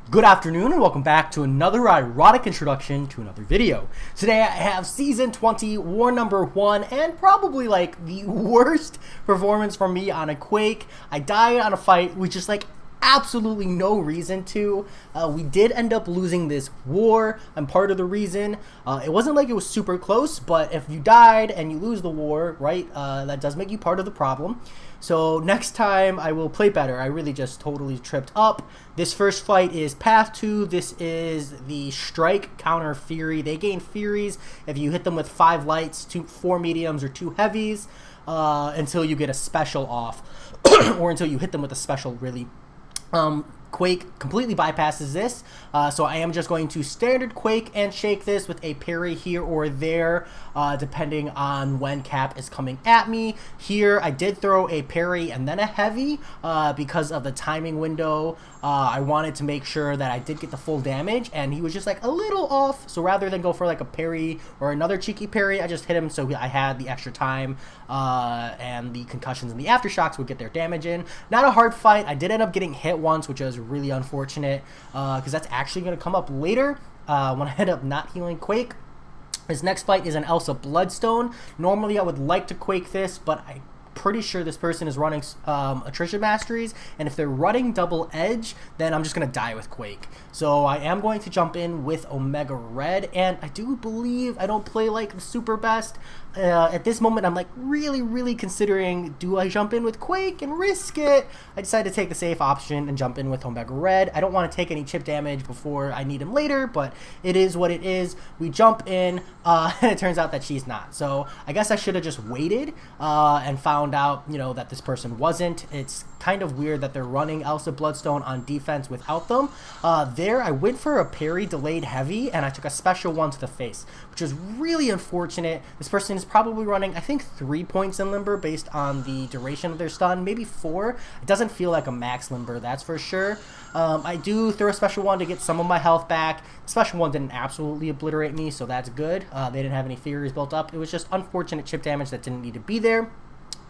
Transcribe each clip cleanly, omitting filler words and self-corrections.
Good afternoon and welcome back to another ironic introduction to another video. Today I have Season 20, War Number 1, and probably like the worst performance from me on a Quake. I died on a fight with just like absolutely no reason to. We did end up losing this war. I'm part of the reason. It wasn't like it was super close, but if you died and you lose the war, right, that does make you part of the problem. So next time I will play better. I really just totally tripped up. This first fight is Path 2. This is the Strike counter Fury. They gain Furies if you hit them with 5 lights, 4 mediums, or 2 heavies until you get a special off or until you hit them with a special really. Quake completely bypasses this, so I am just going to standard Quake and shake this with a parry here or there, depending on when Cap is coming at me. Here, I did throw a parry and then a heavy, because of the timing window. I wanted to make sure that I did get the full damage, and he was just like a little off, so rather than go for like a parry or another cheeky parry, I just hit him so I had the extra time, and the concussions and the aftershocks would get their damage in. Not a hard fight. I did end up getting hit once, which was really unfortunate, because that's actually going to come up later when I end up not healing Quake. This next fight is an Elsa Bloodstone. Normally I would like to Quake this, but I'm pretty sure this person is running attrition masteries, and if they're running double edge, then I'm just gonna die with Quake. So I am going to jump in with Omega Red, and I do believe I don't play like the super best. At this moment I'm like really considering, do I jump in with Quake and risk it? I decided to take the safe option and jump in with Omega Red. I don't want to take any chip damage before I need him later, but it is what it is. We jump in, and it turns out that she's not. So I guess I should have just waited and found out, you know, that this person wasn't. It's kind of weird that they're running Elsa Bloodstone on defense without them. There I went for a parry delayed heavy, and I took a special one to the face, which is really unfortunate. This person is probably running, I think, 3 points in limber based on the duration of their stun, maybe 4. It doesn't feel like a max limber, that's for sure. I do throw a special one to get some of my health back. The special one didn't absolutely obliterate me, so that's good. They didn't have any Furies built up. It was just unfortunate chip damage that didn't need to be there.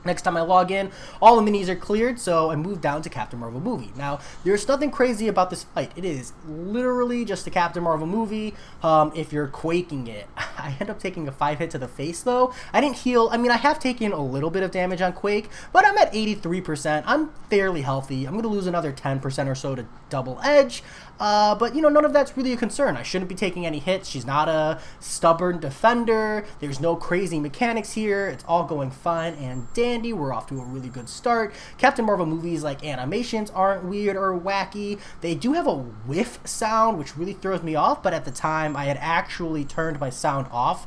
Next time I log in, all the minis are cleared, so I moved down to Captain Marvel movie. Now, there's nothing crazy about this fight. It is literally just a Captain Marvel movie if you're quaking it. I end up taking a 5 hit to the face, though. I didn't heal. I mean, I have taken a little bit of damage on Quake, but I'm at 83%. I'm fairly healthy. I'm going to lose another 10% or so to double edge. But, you know, none of that's really a concern. I shouldn't be taking any hits. She's not a stubborn defender. There's no crazy mechanics here. It's all going fine and dandy. We're off to a really good start. Captain Marvel movies, like, animations aren't weird or wacky. They do have a whiff sound, which really throws me off, but at the time I had actually turned my sound off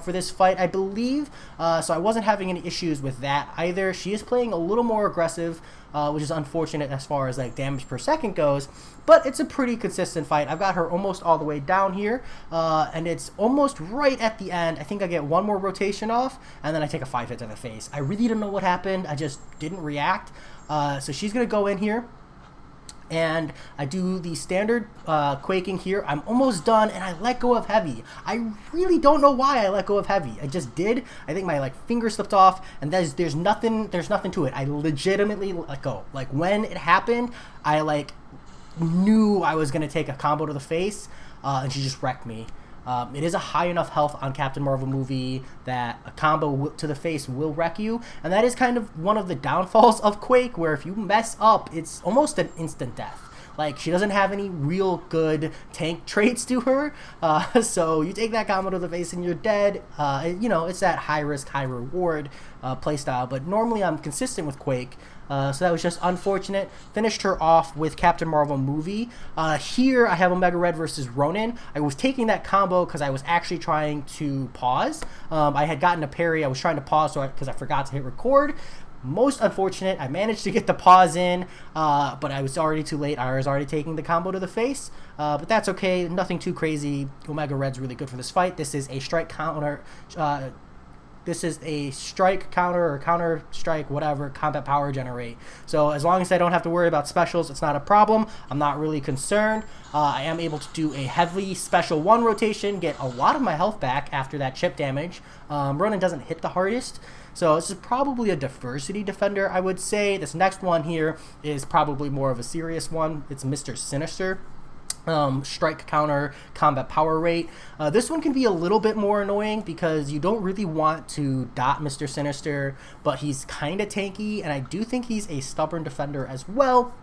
for this fight, I believe. So I wasn't having any issues with that either. She is playing a little more aggressive, which is unfortunate as far as like damage per second goes, but it's a pretty consistent fight. I've got her almost all the way down here, and it's almost right at the end. I think I get one more rotation off, and then I take a 5 hit to the face. I really don't know what happened. I just didn't react. So she's gonna go in here, and I do the standard quaking here. I'm almost done, and I let go of heavy. I really don't know why I let go of heavy. I just did. I think my like finger slipped off, and there's nothing to it. I legitimately let go. Like when it happened, I like knew I was gonna take a combo to the face, and she just wrecked me. It is a high enough health on Captain Marvel movie that a combo to the face will wreck you, and that is kind of one of the downfalls of Quake, where if you mess up, it's almost an instant death. Like, she doesn't have any real good tank traits to her, so you take that combo to the face and you're dead. You know, it's that high risk, high reward playstyle, but normally I'm consistent with Quake. So that was just unfortunate. Finished her off with Captain Marvel movie. Here I have Omega Red versus Ronin. I was taking that combo because I was actually trying to pause. I had gotten a parry. I was trying to pause because I forgot to hit record. Most unfortunate. I managed to get the pause in, but I was already too late. I was already taking the combo to the face, but that's okay. Nothing too crazy. Omega Red's really good for this fight. This is a strike counter. This is a strike counter or counter strike, whatever, combat power generate. So as long as I don't have to worry about specials, it's not a problem. I'm not really concerned. I am able to do a heavy special 1 rotation, get a lot of my health back after that chip damage. Ronin doesn't hit the hardest, so this is probably a diversity defender, I would say. This next one here is probably more of a serious one. It's Mr. Sinister. strike counter combat power rate. This one can be a little bit more annoying because you don't really want to dot Mr. Sinister, but he's kind of tanky, and I do think he's a stubborn defender as well,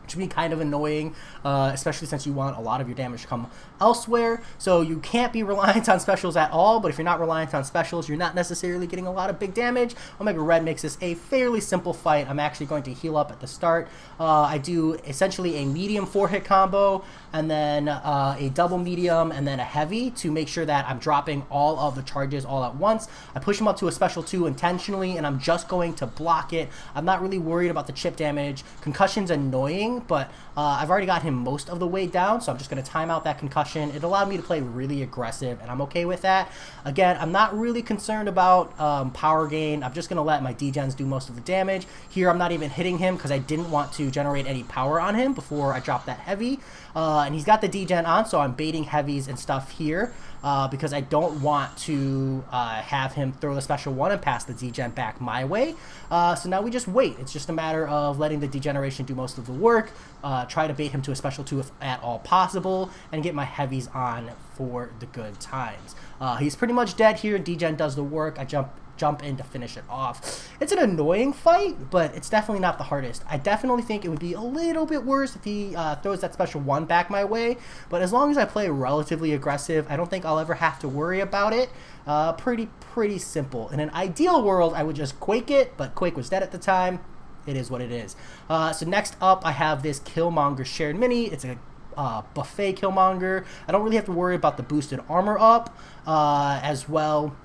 which would be kind of annoying, especially since you want a lot of your damage to come elsewhere. So you can't be reliant on specials at all, but if you're not reliant on specials, you're not necessarily getting a lot of big damage. Omega Red makes this a fairly simple fight. I'm actually going to heal up at the start. I do essentially a medium 4-hit combo, and then a double medium, and then a heavy to make sure that I'm dropping all of the charges all at once. I push him up to a special 2 intentionally, and I'm just going to block it. I'm not really worried about the chip damage. Concussion's annoying, but I've already got him most of the way down, so I'm just going to time out that concussion. It allowed me to play really aggressive, and I'm okay with that. Again, I'm not really concerned about power gain. I'm just going to let my degens do most of the damage. Here, I'm not even hitting him because I didn't want to generate any power on him before I dropped that heavy. And he's got the degen on, so I'm baiting heavies and stuff here because I don't want to have him throw the special 1 and pass the degen back my way. So now we just wait. It's just a matter of letting the degeneration do most of the work, try to bait him to a special 2 if at all possible, and get my heavies on for the good times. He's pretty much dead here. Degen does the work. I jump in to finish it off. It's an annoying fight, but it's definitely not the hardest. I definitely think it would be a little bit worse if he throws that special 1 back my way, but as long as I play relatively aggressive, I don't think I'll ever have to worry about it. Pretty simple. In an ideal world, I would just Quake it, but Quake was dead at the time. It is what it is. So next up, I have this Killmonger shared mini. It's a buffet Killmonger. I don't really have to worry about the boosted armor up as well,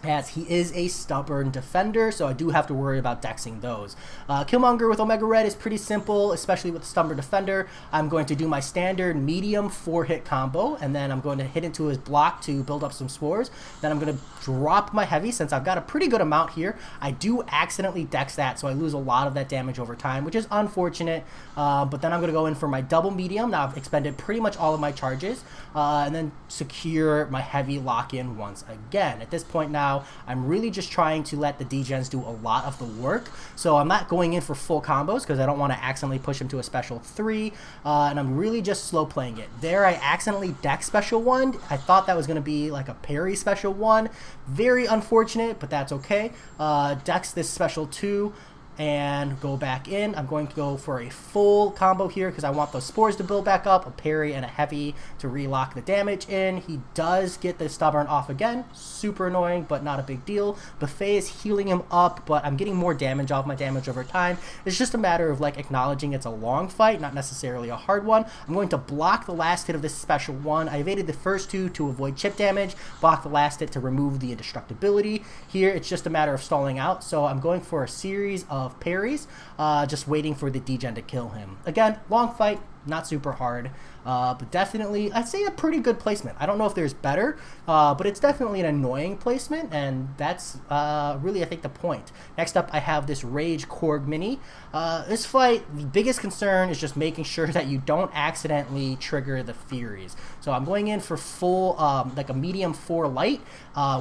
as he is a stubborn defender, so I do have to worry about dexing those. Killmonger with Omega Red is pretty simple, especially with the stubborn defender. I'm going to do my standard medium 4-hit combo, and then I'm going to hit into his block to build up some spores. Then I'm going to drop my heavy, since I've got a pretty good amount here. I do accidentally dex that, so I lose a lot of that damage over time, which is unfortunate. But then I'm going to go in for my double medium. Now I've expended pretty much all of my charges, and then secure my heavy lock-in once again. At this point now, I'm really just trying to let the degens do a lot of the work. So I'm not going in for full combos because I don't want to accidentally push him to a special 3. And I'm really just slow playing it. There I accidentally dex special 1. I thought that was going to be like a parry special 1. Very unfortunate, but that's okay. Dex this special 2. And go back in. I'm going to go for a full combo here because I want those spores to build back up, a parry and a heavy to relock the damage in. He does get the stubborn off again. Super annoying, but not a big deal. Buffet is healing him up, but I'm getting more damage off my damage over time. It's just a matter of like acknowledging it's a long fight, not necessarily a hard one. I'm going to block the last hit of this special 1. I evaded the first 2 to avoid chip damage, block the last hit to remove the indestructibility. Here it's just a matter of stalling out, so I'm going for a series of parries, just waiting for the degen to kill him. Again, long fight, not super hard, but definitely, I'd say a pretty good placement. I don't know if there's better, but it's definitely an annoying placement, and that's really, I think, the point. Next up, I have this Rage Korg mini. This fight, the biggest concern is just making sure that you don't accidentally trigger the Furies. So I'm going in for full, like a medium 4 light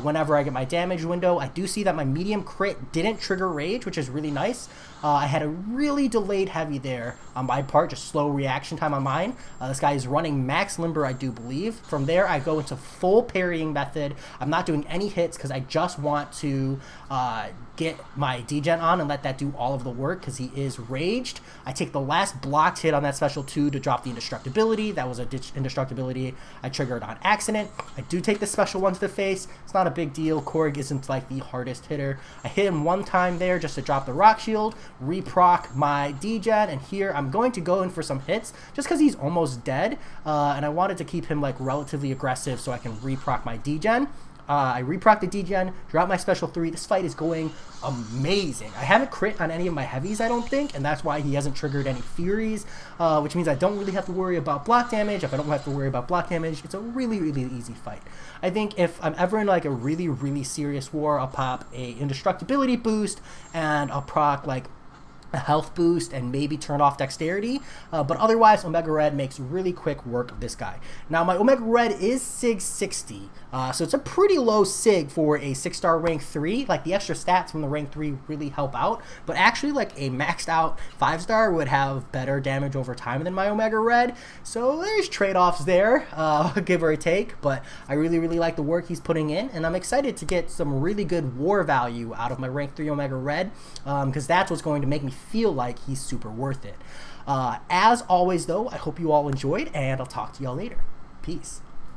whenever I get my damage window. I do see that my medium crit didn't trigger Rage, which is really nice. I had a really delayed heavy there on my part, just slow reaction time on mine. This guy is running max limber, I do believe. From there, I go into full parrying method. I'm not doing any hits because I just want to get my degen on and let that do all of the work because he is raged. I take the last blocked hit on that special 2 to drop the indestructibility. That was a indestructibility I triggered on accident. I do take the special 1 to the face. It's not a big deal. Korg isn't like the hardest hitter. I hit him 1 time there just to drop the rock shield, reproc my degen, and here I'm going to go in for some hits just because he's almost dead, and I wanted to keep him like relatively aggressive so I can reproc my degen. I reproc the degen, drop my special 3. This fight is going amazing. I haven't crit on any of my heavies, I don't think, and that's why he hasn't triggered any Furies, which means I don't really have to worry about block damage. If I don't have to worry about block damage, it's a really, really easy fight. I think if I'm ever in like a really, really serious war, I'll pop a indestructibility boost, and I'll proc like a health boost and maybe turn off dexterity, but otherwise Omega Red makes really quick work of this guy. Now my Omega Red is Sig 60, so it's a pretty low Sig for a 6-star rank 3. Like the extra stats from the rank 3 really help out, but actually like a maxed out 5-star would have better damage over time than my Omega Red, so there's trade-offs there, give or take, but I really like the work he's putting in, and I'm excited to get some really good war value out of my rank 3 Omega Red, because that's what's going to make me feel like he's super worth it. As always though, I hope you all enjoyed, and I'll talk to y'all later. Peace.